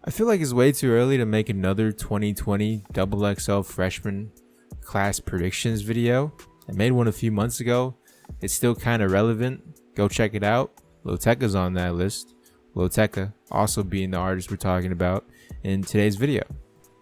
I feel like it's way too early to make another 2020 XXL freshman class predictions video. I made one a few months ago. It's still kind of relevant. Go check it out. Lil Tecca's on that list. Lil Tecca also being the artist we're talking about in today's video.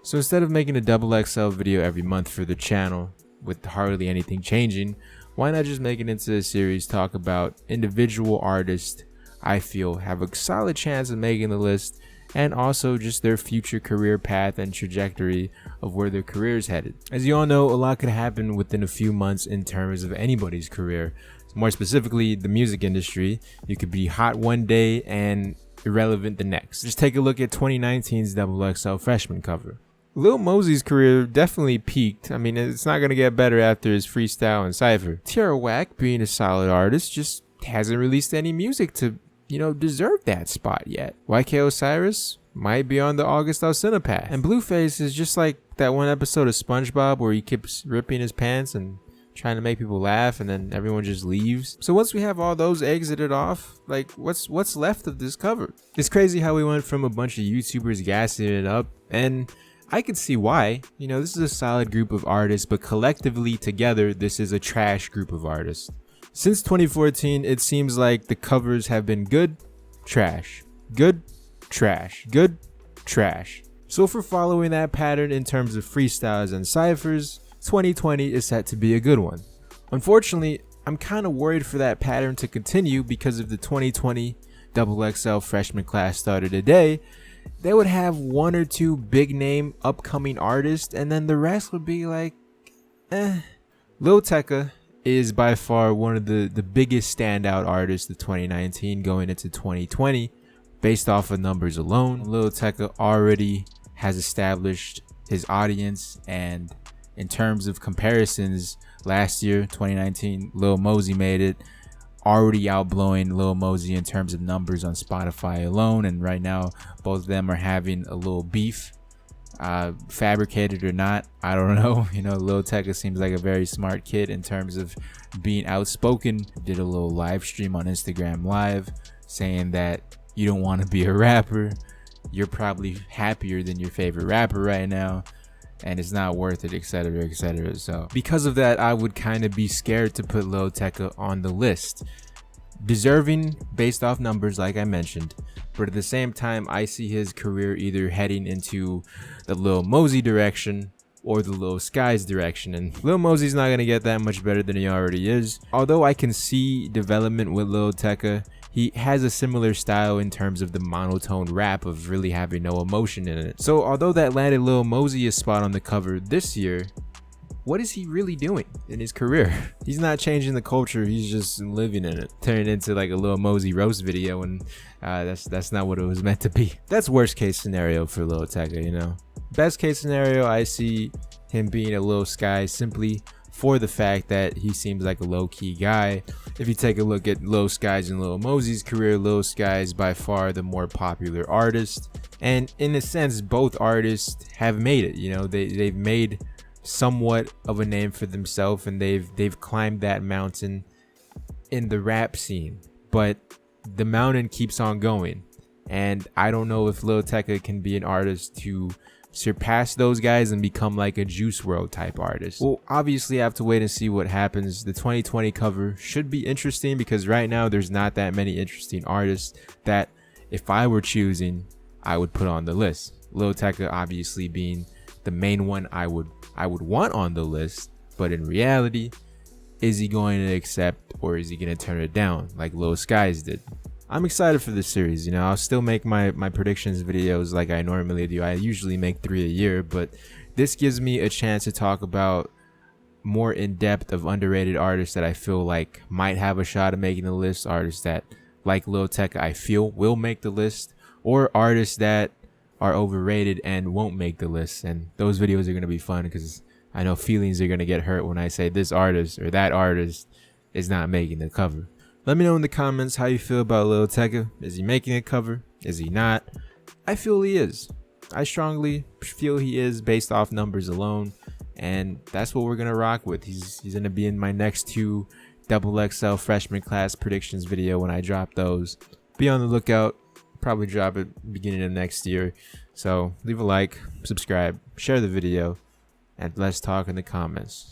So instead of making a XXL video every month for the channel with hardly anything changing, why not just make it into a series, talk about individual artists I feel have a solid chance of making the list, and also just their future career path and trajectory of where their career is headed. As you all know, a lot could happen within a few months in terms of anybody's career. More specifically, the music industry. You could be hot one day and irrelevant the next. Just take a look at 2019's XXL freshman cover. Lil Mosey's career definitely peaked. I mean, it's not going to get better after his freestyle and cypher. Tierra Whack, being a solid artist, just hasn't released any music to, deserve that spot yet. YK Osiris might be on the August Alsina path. And Blueface is just like that one episode of SpongeBob where he keeps ripping his pants and trying to make people laugh, and then everyone just leaves. So once we have all those exited off, like what's left of this cover? It's crazy how we went from a bunch of YouTubers gassing it up, and I could see why. This is a solid group of artists, but collectively together, this is a trash group of artists. Since 2014, it seems like the covers have been good, trash, good, trash, good, trash. So if we're following that pattern in terms of freestyles and ciphers, 2020 is set to be a good one. Unfortunately, I'm kind of worried for that pattern to continue because if the 2020 XXL freshman class started today, they would have one or two big name upcoming artists, and then the rest would be like, Lil Tecca is by far one of the biggest standout artists of 2019 going into 2020 based off of numbers alone. Lil Tecca already has established his audience, and in terms of comparisons, last year, 2019, Lil Mosey made it, already outblowing Lil Mosey in terms of numbers on Spotify alone, and right now both of them are having a little beef, fabricated or not, I don't know. Lil Tecca seems like a very smart kid in terms of being outspoken. Did a little live stream on Instagram Live saying that you don't want to be a rapper, you're probably happier than your favorite rapper right now, and it's not worth it, etc., etc. So because of that, I would kind of be scared to put Lil Tecca on the list. Deserving based off numbers, like I mentioned, but at the same time, I see his career either heading into the Lil Mosey direction or the Lil Skies direction, and Lil Mosey's not going to get that much better than he already is. Although I can see development with Lil Tecca, he has a similar style in terms of the monotone rap of really having no emotion in it. So although that landed Lil Mosey a spot on the cover this year, what is he really doing in his career? He's not changing the culture, he's just living in it. Turning it into like a Lil Mosey roast video, and that's not what it was meant to be. That's worst case scenario for Lil Tecca, Best case scenario, I see him being a Lil Sky simply for the fact that he seems like a low-key guy. If you take a look at Lil Skies and Lil Mosey's career, Lil Sky is by far the more popular artist, and in a sense both artists have made it. They've made somewhat of a name for themselves, and they've climbed that mountain in the rap scene, but the mountain keeps on going, and I don't know if Lil Tecca can be an artist to surpass those guys and become like a Juice WRLD type artist. Well, obviously I have to wait and see what happens. The 2020 cover should be interesting because right now there's not that many interesting artists that if I were choosing, I would put on the list. Lil Tecca obviously being the main one I would want on the list, but in reality, is he going to accept or is he going to turn it down like Lil Skies did? I'm excited for this series. I'll still make my predictions videos like I normally do. I usually make 3 a year, but this gives me a chance to talk about more in depth of underrated artists that I feel like might have a shot at making the list, artists that like Lil Tecca I feel will make the list, or artists that are overrated and won't make the list. And those videos are going to be fun because I know feelings are going to get hurt when I say this artist or that artist is not making the cover. Let me know in the comments how you feel about Lil Tecca. Is he making a cover? Is he not? I feel he is. I strongly feel he is based off numbers alone, and that's what we're gonna rock with. He's gonna be in my next 2 XXL freshman class predictions video when I drop those. Be on the lookout. probably drop it beginning of next year. So leave a like, subscribe, share the video, and let's talk in the comments.